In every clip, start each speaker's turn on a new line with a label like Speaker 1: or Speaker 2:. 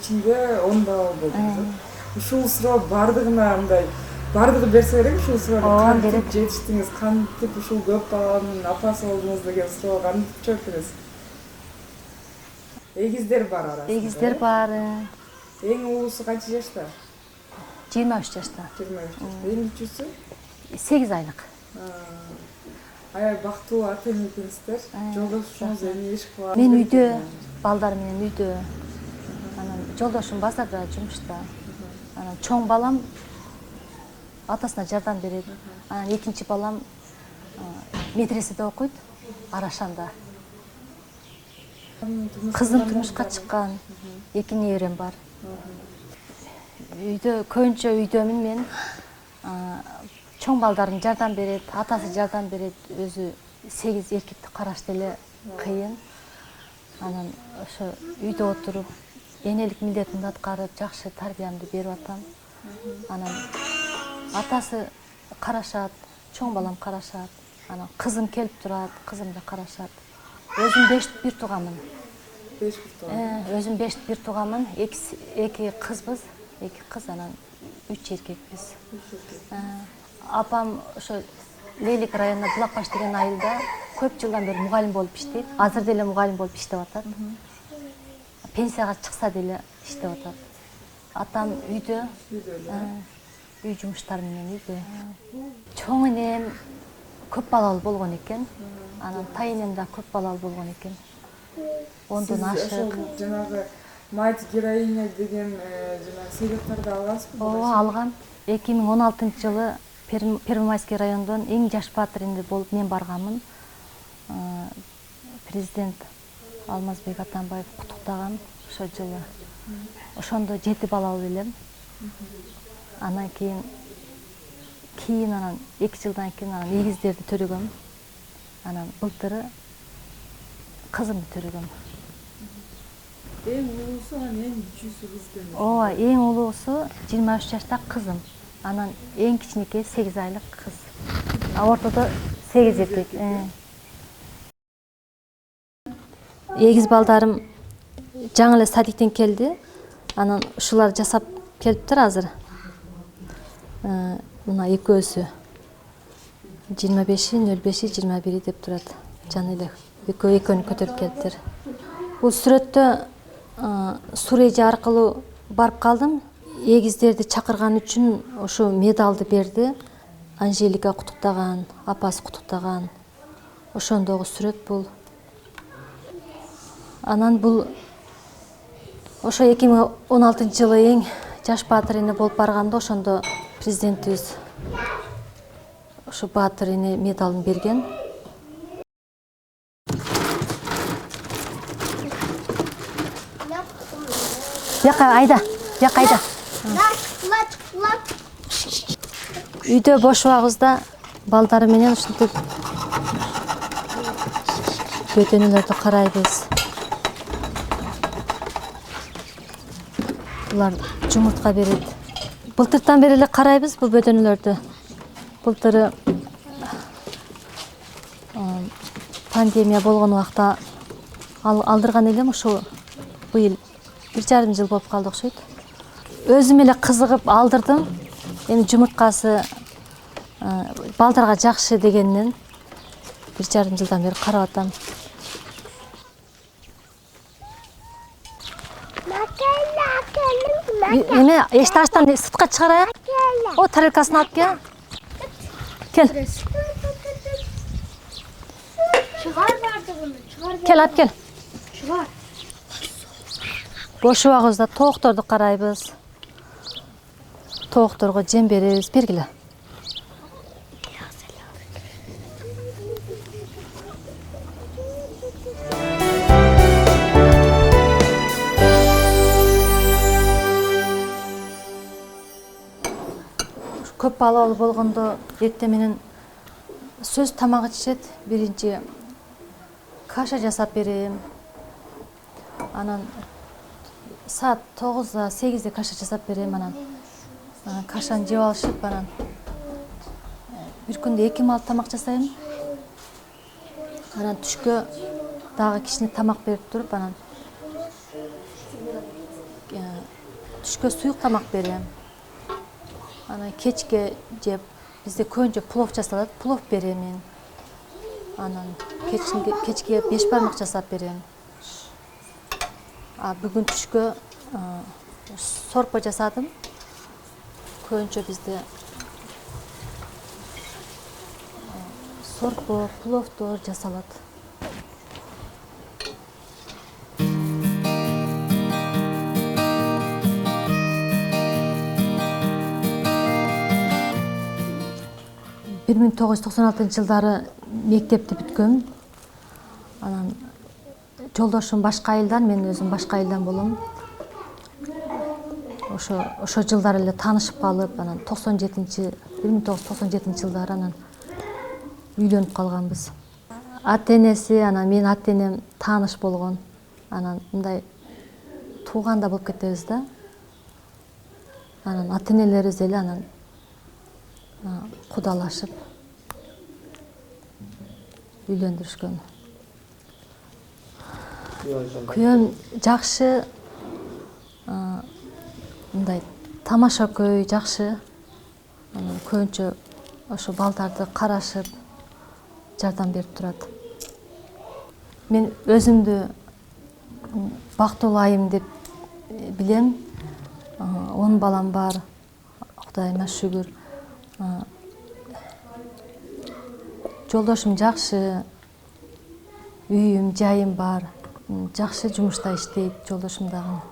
Speaker 1: ичинде 10 бала болдуңуз. Ушул суроо бардыгына мындай бардыгы берсе керек ушул суроону кантип жетиштиңиз, кантип ушул көп баланын апасы болдуңуз деген суроого кантип жооп бересиз? Эгиздер бар арасында.
Speaker 2: Эгиздер бар.
Speaker 1: Эң улуусу канча жашта?
Speaker 2: 23 жашта.
Speaker 1: 23 жашта. Эң кичүүсү?
Speaker 2: 8 айлык.
Speaker 1: Аябай бактылуу ата эне экенсиздер. Жолдошуңуз эми иш кылат.
Speaker 2: Мен үйдө, балдар менен үйдө. Анан жолдошум базарда жумушта. Анан чоң балам атасына жардам берет. Анан экинчи балам медреседе окуйт, Арашанда. Кызым турмушка чыккан, 2 неберем бар. Үйдө көбүнчө үйдөмүн мен. Чоң балдарым жардам берет, атасы жардам берет, өзү 8 эркекти карашты эле кыйын. Анан ошо үйдө отуруп, энелик милдетимди аткарып, жакшы тарбиямды берип атам. Анан атасы карашат, чоң балам карашат. Анан кызым келип турат, кызым да карашат. Өзүм 5 тууганмын.
Speaker 1: 5 тууган.
Speaker 2: Өзүм 5 тууганмын. 2 кызбыз, 2 кыз анан 3 эркекпиз. Апам ошо Лейлик районунда Булакбаш деген айылда көп жылдан бери мугалим болуп иштейт. Азыр деле мугалим болуп иштеп атат. Пенсияга чыкса деле иштеп атат. Атам үйдө. Үй жумуштары менен үйдө. Чоң энем көп балалуу болгон экен. Анан тайынем да көп балалуу болгон экен. Ондон ашык.
Speaker 1: Жанагы мать героиня деген жанагы сыйлыктарды алгансызбы?
Speaker 2: Ооба, алгам. 2016-жылы Первомайский райондон эң жаш баатыр эне болуп мен барганмын. Президент Алмазбек Атамбаев куттуктаган ошо жылы. Ошондо 7 балалуу элем. Анан кийин анан 2 жылдан кийин анан эгиздерди төрөгөм. Анан былтыры кызымды төрөгөм.
Speaker 1: Эң улуусу анан эң кичүүсү кыз демек.
Speaker 2: Ооба, эң улуусу 23 жашта кызым. Анан эң кичинекей 8 айлык кыз. Ортодо 8 эркек. Эгиз балдарым жаңы эле садиктен келди. Анан ушулар жасап келиптир азыр. Мына экөөсү 25-и, 05-и, 21-и деп турат. Жаңы эле экөөнү көтөрүп келиптир. Бул сүрөттө Суреже аркылуу барып калдым. Эгиздерди чакырган үчүн ошо медалды берди. Анжелика куттуктаган, апасы куттуктаган. Ошондогу сүрөт бул. Анан бул ошо 2016-жылы эң жаш баатыр эне болуп барганда ошондо президентибиз ошо баатыр эне медалын берген. Бияка айда, бияка айда. Үйдө бош убагыбызда балдары менен ушинтип бөтөнөлөрдү карайбыз. Булар жумуртка берет. Былтыртан бери эле карайбыз бул бөтөнөлөрдү. Былтыры пандемия болгон убакта алдырган элем, ошо быйыл 1,5 жыл болуп калды окшойт. Өзүм эле кызыгып алдырдым. Эми жумурткасы балдарга жакшы дегенден 1,5 жылдан бери карап атам. Эме эшикти ачтан сыртка чыгарайык. О, тарелкасын алып кел. Кел.
Speaker 3: Чыгар барды буну, чыгар.
Speaker 2: Кел, алып кел.
Speaker 3: Чыгар.
Speaker 2: Бош убагыбызда тоокторду карайбыз. Тоокторго жем беребиз, бергиле. Көп балалуу болгондо эртең менен сөз тамак ичишет. Биринчи каша жасап берем. Анан саат 9-да 8-де каша жасап берем. Анан кашаны жеп алышып, анан бир күндө 2 мал тамак жасайм. Анан түшкө дагы кичине тамак берип туруп, анан түшкө суюк тамак берем. Анан кечке жеп бизде көбүнчө плов жасалат, плов берем мен. Анан кечке 5 бармак жасап берем. Бүгүн түшкө сорпо жасадым. Көбүнчө бизде сорпо, пловдор жасалат. Бир 1996 жылдары мектепти бүткөм. Анан жолдошум башка айылдан, мен өзүм башка айылдан болом. Ошо жылдары эле таанышып калып, анан 1997 жылдары анан үйлөнүп калганбыз. Ата-энеси, анан менин ата-энем тааныш болгон. Анан мындай тууганда болуп кетебиз да. Анан ата-энелерибиз эле анан кудалашып үйлөндүрүшкөн. Күйөөм жакшы, мындай тамаша көй жакшы. Анан көбүнчө ошо балдарды карашып, жардам берип турат. Мен өзүмдү бактылуу айым деп билем. 10 балам бар. Кудайыма шүгүр. Жолдошум жакшы, үйүм, жайым бар. Жакшы жумушта иштейт жолдошум дагы.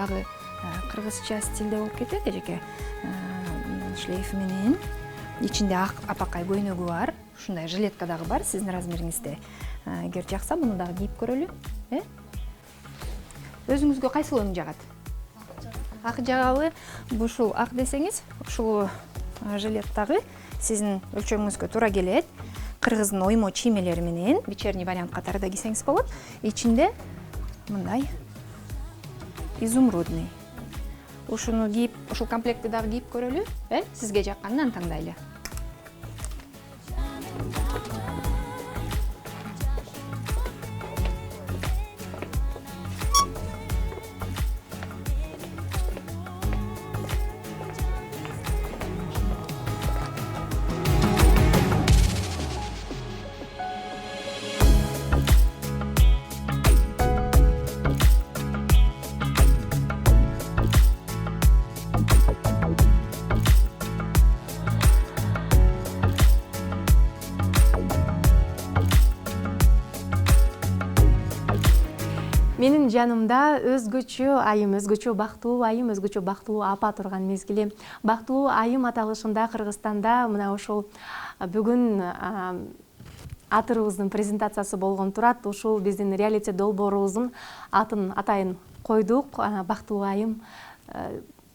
Speaker 4: дагы кыргызча стилде болуп кетет эжеке. Шлейф менен ичинде ак апакай көйнөгү бар. Ушундай жилетка дагы бар сиздин размериңизде. Эгер жакса, муну дагы кийип көрөлү. Өзүңүзгө кайсыл жагат? Ак жагабы? Ушул ак десеңиз, ушул жилет дагы сиздин өлчөмүңүзгө туура келет. Кыргыздын оймо чиймелери менен вечерний вариант катары да кийсеңиз болот. Ичинде мындай изумрудный. Ушуну кийип, ушул комплектти дагы кийип көрөлү. Сизге жакканынан тандайлы.
Speaker 5: Менин жанымда өзгөчө айым, өзгөчө бактылуу айым, өзгөчө бактылуу апа турган мезгили. Бактылуу айым аталышында Кыргызстанда мына ушул бүгүн атырыбыздын презентациясы болгон турат. Ушул биздин реалити долбоорубуздун атын атайын койдук. Бактылуу айым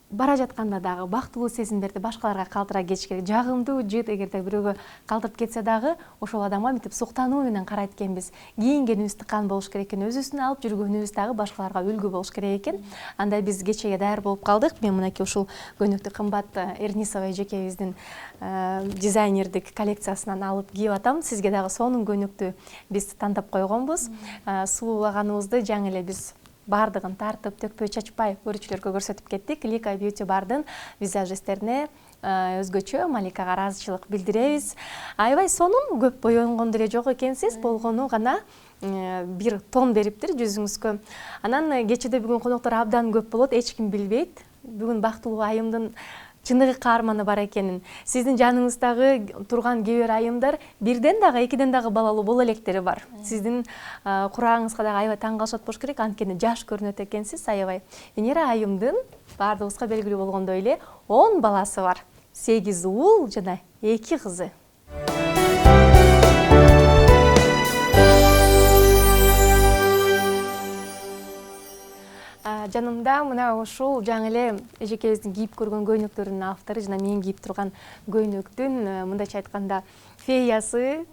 Speaker 5: бара жатканда дагы бактылуу сезимдерди башкаларга калтыра кетиш керек. Жагымдуу жыт эгерде бирөөгө калтырып кетсе дагы ошол адамга мынтип суктануу менен карайт экенбиз. Кийингенибиз тыккан болуш керек экен, өзүбүздүн алып жүргөнүбүз дагы башкаларга үлгү болуш керек экен. Анда биз кечеге даяр болуп калдык. Мен мынакей ушул көнүктү кымбат Эрнисова эжекебиздин дизайнердик коллекциясынан алып кийип атам. Сизге дагы сонун көнүктү биз тандап койгонбуз. Суулаганыбызды жаңы эле биз бардыгын тартып, төкпөй, чачпай көрүүчүлөргө көрсөтүп кеттик. Лика Beauty бардын визажисттерине өзгөчө Маликага ыраазычылык билдиребиз. Аябай сонун, көп боёнгон деле жок экенсиз, болгону гана бир тон бериптир жүзүңүзгө. Анан кечеде бүгүн коноктор абдан көп болот, эч ким билбейт. Бүгүн бактылуу айымдын чыныгы каарманы бар экенин. Сиздин жаныңыздагы турган кээ бир айымдар бирден дагы, экиден дагы балалуу боло электери бар. Сиздин курагыңызга дагы аябай таң калышат болуш керек, анткени жаш көрүнөт экенсиз аябай. Венера айымдын баардыгыбызга белгилүү болгондой эле 10 баласы бар. 8 уул жана 2 кызы. Жанымда мына ушул жаңы эле эжекебиздин кийип көргөн көйнөктөрүнүн автору жана мен кийип турган көйнөктүн мындайча айтканда феясы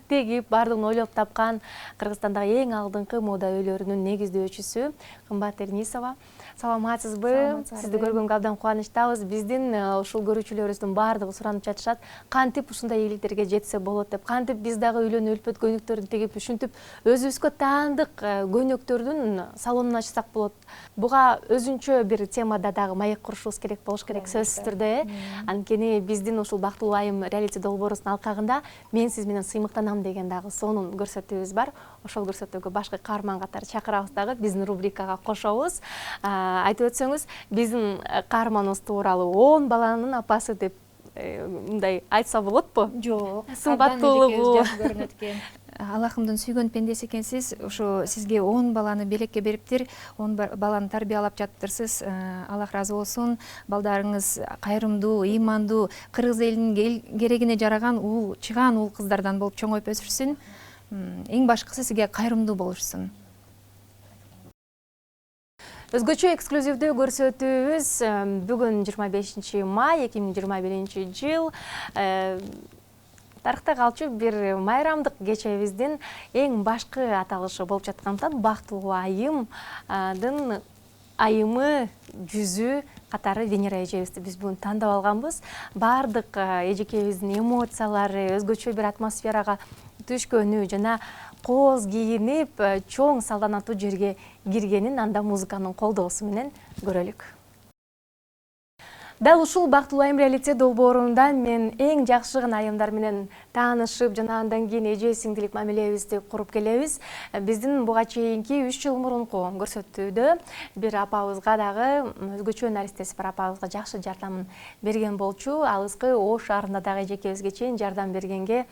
Speaker 5: тегип бардыгын ойлоп тапкан Кыргызстандагы эң алдыңкы мода үйлөрүнүн негиздөөчүсү кымбат Эрнисова. Саламатсызбы? Сизди көргөнгө абдан кубанычтабыз. Биздин ушул көрүүчүлөрүбүздүн баардыгы суранып жатышат. Кантип ушундай ийгиликтерге жетсе болот деп. Кантип биз дагы үйлөнүп өлпөт көйнөктөрүн тегип, ушинтип өзүбүзгө таандык көйнөктөрдүн салонун ачсак болот. Буга өзүнчө бир темада дагы маек курушубуз керек болуш керек, сөзсүз түрдө. Анткени биздин ушул бактылуу айым реалити долбоорубуздун алкагында мен сиз менен сыймыктанам деген дагы сонун көрсөтүүбүз бар. Ошол көрсөтүүгө башкы каарман катары чакырабыз дагы, биздин рубрикага кошобуз. Айтып өтсөңүз, биздин каарманыбыз тууралуу 10 баланын апасы деп мындай айтса болотпу?
Speaker 4: Жок,
Speaker 5: сымбаттуулугу
Speaker 4: көрүнөт экен. Аллахымдын сүйгөн пендеси экенсиз, ошо сизге 10 баланы белекке бериптир, 10 баланы тарбиялап жатыптырсыз. Аллах ыраазы болсун. Балдарыңыз кайрымдуу, ыймандуу, кыргыз элинин керегине жараган чыгаан уул кыздардан болуп чоңоюп өсүрсүн. Эң башкысы сизге кайрымдуу болушсын.
Speaker 5: Өзгөчө эксклюзивдүү көрсөтүүбүз бүгүн 25 май 2021 жыл. Тарыхта калчу бир майрамдык кечебиздин эң башкы аталышы болуп жаткандыктан бактылуу айымдын айымы жүзү катары Венера эжебизди биз бүгүн тандап алганбыз. Бардык эжекебиздин эмоциялары, өзгөчө бир атмосферага түшкөнү жана кооз кийинип, чоң салтанаттуу жерге киргенин анда музыканын колдоосу менен көрөлүк. Дал ушул бактылуу айым реалити долбоорунда мен эң жакшы гана айымдар менен таанышып, жана андан кийин эже сиңдилик мамилебизди куруп келебиз. Биздин буга чейинки 3 жыл мурунку көрсөтүүдө бир апабызга дагы, өзгөчө наристеси бар апабызга жакшы жардамын берген болчу. Алыскы Ош шаарында дагы эжекебизге чейин жардам бергенге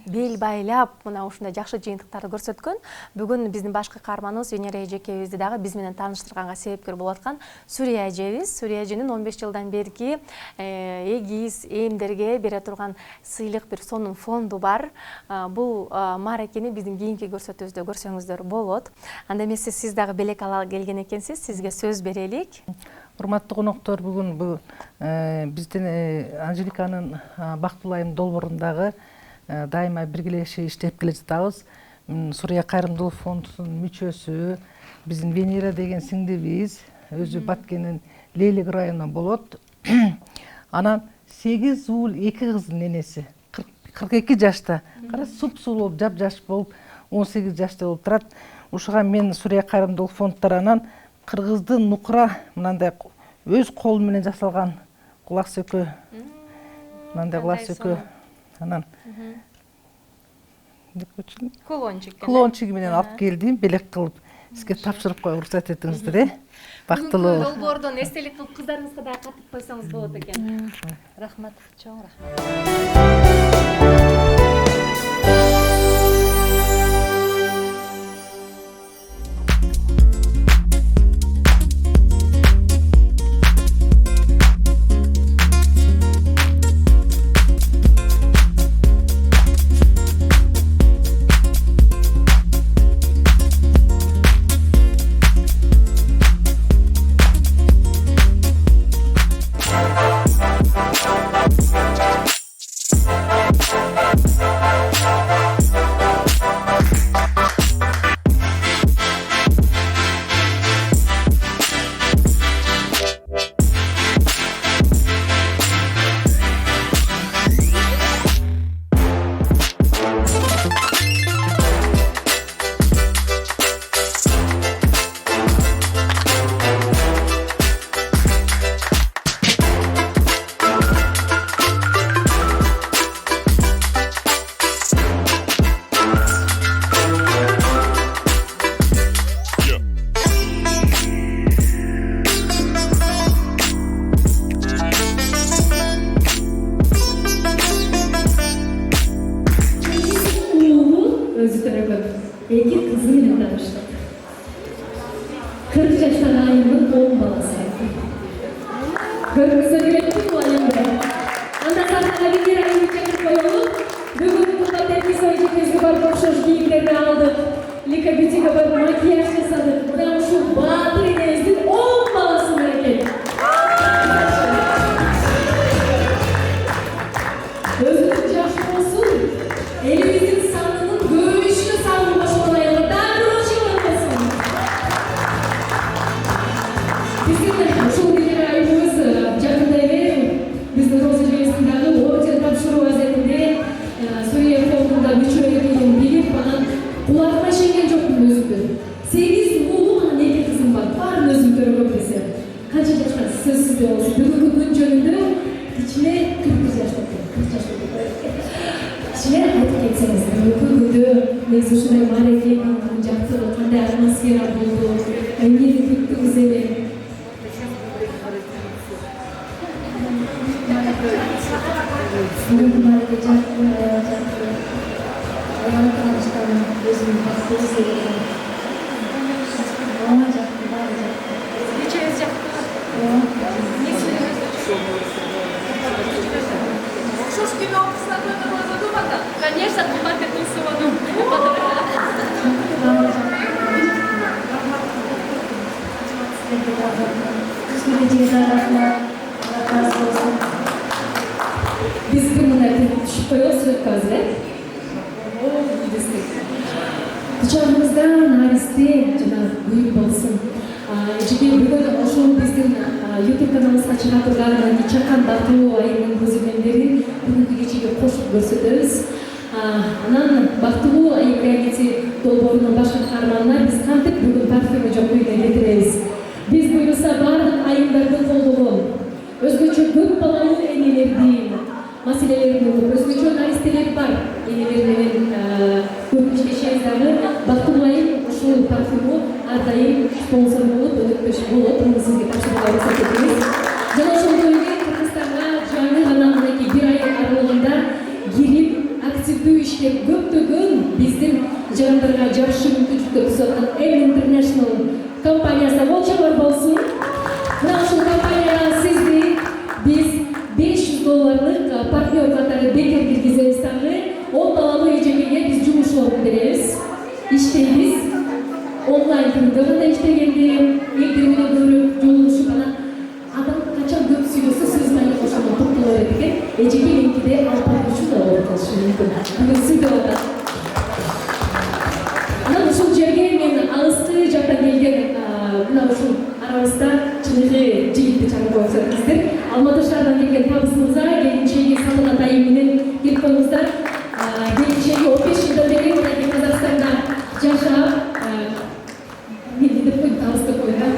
Speaker 5: бел байлап, мына ушундай жакшы жыйынтыктарды көрсөткөн. Бүгүн биздин башкы каарманыбыз Венера эжекебизди дагы биз менен тааныштырганга себепкер болуп аткан Сүрия эжебиз. Сүрия эженин 15 жылдан берки эгиз ээмдерге бере турган сыйлык бир сонун фонду бар. Бул мааракени биздин кийинки көрсөтүүбүздө көрсөңүздөр болот. Анда эмесе сиз дагы белек ала келген экенсиз, сизге сөз берелик.
Speaker 6: Урматтуу коноктор, бүгүн бул биздин Анжеликанын бактылуу айым долбоорундагы дайыма биргелешип иштеп келе жатабыз. Сурия кайрымдуулук фондунун мүчөсү, биздин Венера деген сиңдибиз, өзү Баткендин Лейлик районунан болот. Анан 8 уул 2 кыздын энеси. 42 жашта. Кара суп-сулуу болуп, жап-жаш болуп, 18 жашта болуп турат. Ушуга мен Сурия кайрымдуулук фондтарынан кыргыздын нукура мындай өз колу менен жасалган кулак сөкө. Мындай кулак сөкө. Анан клончик менен алып келдим, белек кылып. Сизге тапшырып коюп уруксат этиңиздер, бактылуу.
Speaker 5: Долбоордон эстелик кылып кыздарыңызга да катып койсоңуз болот экен.
Speaker 2: Рахмат, чоң рахмат.
Speaker 7: 10 баласы. Көргіңізді келетті бұл әлемде. Анда сахнаға бекер айып чакырып коелуп, бүгүн куттап тепкисой жекеге барып окшош кийимдерди алдык. Лика бютиге барып макияж жасадык. Мына ушул баатыр энебиздин 10 баласы бар экен. Өзүңүз жакшы болсун. Элибиздин санынын көбөйүшүнө сабыр кошколайбы. Дагы болсун. Биздин ушул бекер айыбыбыз жакында эле биздин Роза желесиндагы орден тапшыруу азетинде Сурия фондунда мүчө экенин билип, анан кулакыма ишенген жокмун өзүмдү. 8 уулум, анан 2 кызым бар. Баарын өзүм көргөм десе. Канча жашта сөзсүз болсун. Бүгүнкү күн жөнүндө кичине 40 жашта экен. 40 жашта экен. Кичине айтып кетсеңиз, бүгүнкү күндө негизи ушундай маареке, жактыруу, кандай атмосфера болду, эмнени күттүңүз эле?
Speaker 3: Бүгүнкү маареке жактыруу, аялым таныштарым өзүм бактылуу сезем. Ооба жактыруу, баары жактыруу. Нечеңиз жактыруу? Окшош күнү окуусуна көтөрүлөдү бата? Конечно, кымбатты кылсыбадым.
Speaker 7: Biz bir mındak düşüp koyuyoruz sürekli azre. Kucağımızda nariste jana büyük bolsun. Çünkü bugün oşul bizden YouTube kanalımızda çıkartırlar Çakan Bактылуу айынын көзөмөлдөрүн бүгүнкү кечеге кошуп көрсөтөбүз. Анан Бактылуу айы креативити долбоорунун башкы каарманына биз кантип бүгүн парфюмы жок үйүнө кетиребиз. Биз буюрса баардык айымдарды колдогон, өзгөчө көп балалуу энелердин маселелерин өзгөчө наристелер бар энелер менен көп иштешебиз дагы Бактылуу айым ушул парфюму ар дайым спонсор болуп, өнөктөш болуп, муну сизге тапшырууга уруксат этебиз. Жана ошондой эле Кыргызстанга жаңы гана мынакей 1 ай аралыгында кирип активдүү иштеп көптөгөн биздин жарандарга жабышуу мүмкүнчүлүктү түзүп аткан M International компаниясы болчогор болсун. Мына ушул компанияга сизди биз $500 партнер катары бекер киргизебиз дагы 10 балалуу эжекеге биз жумуш орун беребиз. Иштейбиз. Онлайн түрүндө кандай иштегенде, элдер менен көрүп, жолугушуп анан адам качан көп сүйлөсө сөз маани кошууга токтоло берет экен. Эжеке меникиде алпак үчүн да оор калышы мүмкүн. Бүгүн сүйлөп атат. Анан ушул жерге мен алыскы жактан келген мына ушул арабызда чыныгы жигитти чагырып коюңуздар. Алматы шаарынан келген Табыс мырза, келинчеги Салтанат айым менен келип коюңуздар. Келинчеги 15 жылдан бери мынакей Казакстанда жашап, мен деп коюм, Табыс деп коюм да.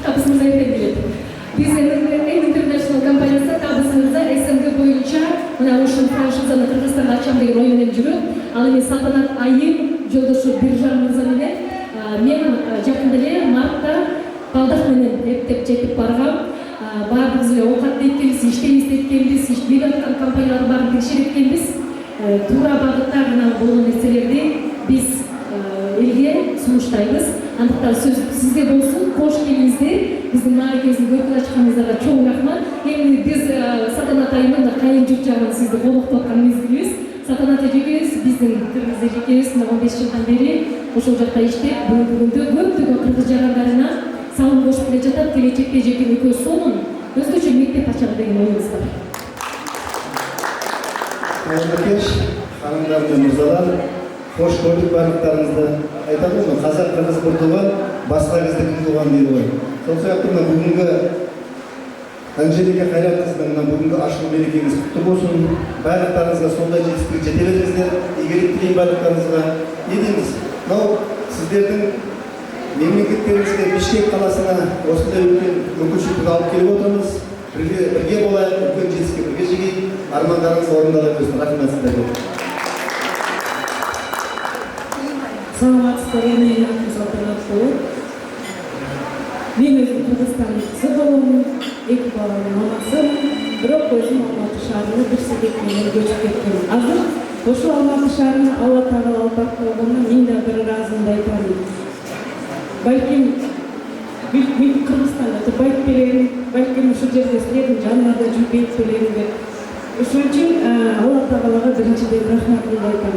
Speaker 7: Табыс мырза эртең келет. Биз M International компаниясы Табыс мырза СНГ боюнча мына ушул франшизаны Кыргызстанда ачам деген ой менен жүрүп, ал эми Салтанат айым жолдошу Биржан мырза менен мен жакында эле мартта балдак менен эптеп жетип баргам. Баардыгыбыз эле оокат эткенбиз, иштейбиз деткенбиз, иштеп аткан компаниялар баарын текшерткенбиз. Туура багытта гана болгон нерселерди биз элге сунуштайбыз. Андыктан сөз сизде болсун, кош келиңиздер. Биздин мааракебиздин көркүн ачканыңыздарга чоң рахмат. Эми биз Салтанат айымдын кайын журт жагынан сизди колдоктоп аткан мезгилибиз. Салтанат эжекебиз, биздин кыргыз эжекебиз 15 жылдан бери ошол жакта иштеп, бүгүнкү күндө көптөгөн кыргыз жарандарына салым кошуп келе жатат. Келечекте эжеке экөө сонун өзгөчө мектеп ачалы деген оюбуз бар.
Speaker 8: Кеш, ханымдар мен мырзалар, кош көрдүк барлыктарыңызды. Айтат го, казак кыргыз бир тууган, башка кезде ким тууган дейт го. Сол сыяктуу бүгүнкү Анжелика Кайрат кызының бүгүнкү ашылуу мерекеңиз куттуу болсун. Барлыктарыңызга сондай жетистикке жете бериңиздер. Ийгилик тилейм барлыктарыңызга. Не деймиз? Мынау сиздердин мемлекеттерибизге Бишкек каласына осындай үлкен мүмкүнчүлүктү алып келип отырмыз. Бірге болайық, үлкен жетістікке бірге жетейік, армандарыңыз орындала берсін. Рахмет сіздерге.
Speaker 1: Саламатсыздар, мен Салтанат болуп. Мен өзім Кыргызстандын кызы боломун, 2 баланын анасымын. Бирок өзүм Алматы шаарына бир себеп менен көчүп кеткем. Азыр ошол Алматы шаарына Алла Таала алпак болгондо мен да бир ыраазымды айтам. Балким Кыргызстан
Speaker 7: балким ушул жерде силердин жаныңарда жүрбөйт белем деп. Ошон үчүн Алла Таалага биринчиден рахматымды айтам.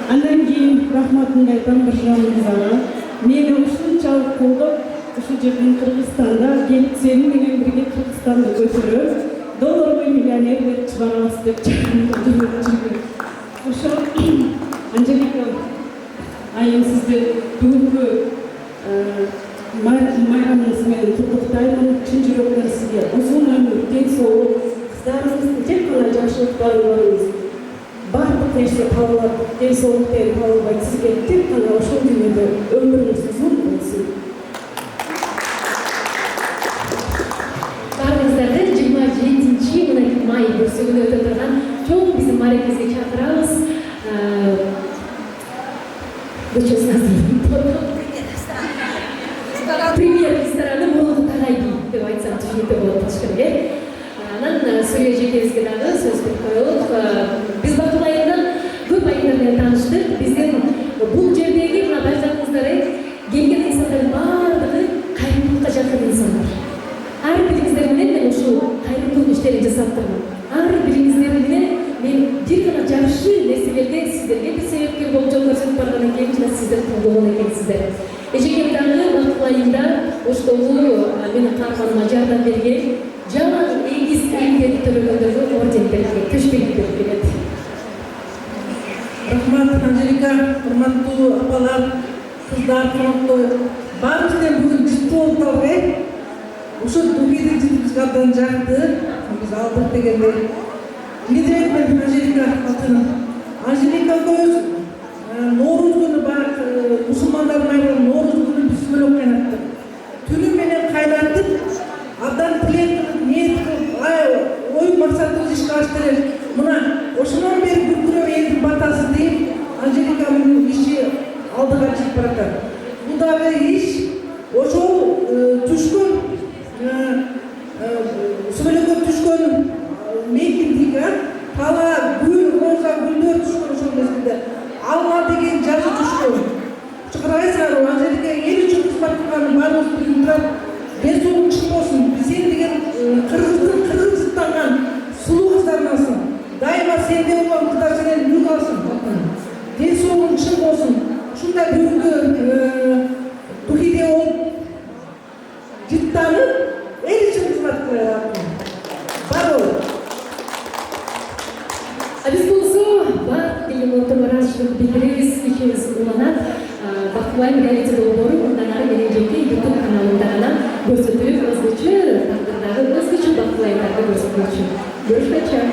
Speaker 7: Андан кийин рахматымды айтам Биржан мырзага. Мени ушунчалык колдоп, ушул жерден Кыргызстанда келип сени менен бирге Кыргызстанды көтөрүп, долларбой миллионерлер чыгарабыз деп жүргөн. Ошол Анжелика айым сизди бүгүнкү майрамыңыз менен куттуктаймын. Чын жүрөктөн сизге узун өмүр, ден соолук, кыздарыңыздын тек гана жакшылык бааларыңыз. Бардык нерсе табылат, ден соолук менен табылбайт. Сизге тек гана ошол дүйнөдө өмүрүңүз узун болсун.
Speaker 9: Баарыңыздарды 27 май бүрсүгүнө өтө турган чоң биздин мааракебизге чакырабыз. Премьер рестораны Мурулду Тагайби деп айтсам түшүнүктүү болот болуш керек. Анан Сүрөй эжекебизге дагы сөз берип коелук. Биз Бактылуу айынан көп айымдар менен тааныштык. Биздин бул жердеги мына байкадыңыздар, келген инсандардын баардыгы кайрымдуулукка жакын инсандар. Ар бириңиздер менен мен ушул кайрымдуулук иштерин жасап турмун. Ар бириңиздер менен мен бир гана жакшы нерселерге сиздерге бир себепкер болуп жол көрсөтүп барган экен, жана сиздер колдогон экенсиздер. Эжекем дагы Бактылуу айында оштогу менин каарманыма жардам берген, жаман эгиз ийгиликтерди төлөгөндөргө орден берилген, төшбек берилет.
Speaker 10: Рахмат, Анжелика, урматтуу апалар, кыздар, коноктор, баарыбызден бүгүн жүз болуп калды. Ошо духиди бизге абдан жакты, биз алдык дегендей. Эмне дейт мен Анжелика атынан? Анжелика экөөбүз Норуз күнү бар мусулмандардын айрымы Норуз күнү биз бөлөк кайнаттык. Түнү менен кайнатып, абдан тилек кылып, ниет кылып, ой максатыбыз ишке ашты эле. Мына ошондон бери бүткүрөм элдин батасы дейт, Анжеликанын иши алдыга чыгып баратат. Бул дагы иш ошол түшкөн сүбөлөккө түшкөн мекиндик, тала гүл, роза гүлдөр түшкөн ошол мезгилде. Алма деген жашы түшкөн. Чакырайсыңарбы, Анжелика эл үчүн кызмат кылганы баарыбыз билип турат. Ден соолук чын болсун. Сен деген кыргызстанган сулуу кыздарынансың. Дайыма сенде болгон кыздар сенен үлгү алсын. Ден соолугуң чын болсун. Ушундай бүгүнкү тухиде болуп жыттанып, эл үчүн кызмат кылат. Бар бол.
Speaker 9: Биз болсо бар деген отурмараачылык билдиребиз, ишибиз уланат. Бактылуу айым реалити долбоору мындан ары менин жеке YouTube каналымда гана көрсөтүп, өзгөчө тагдырдагы өзгөчө бактылуу айымдарды көрсөтмөкчү. Görüşmek üzere.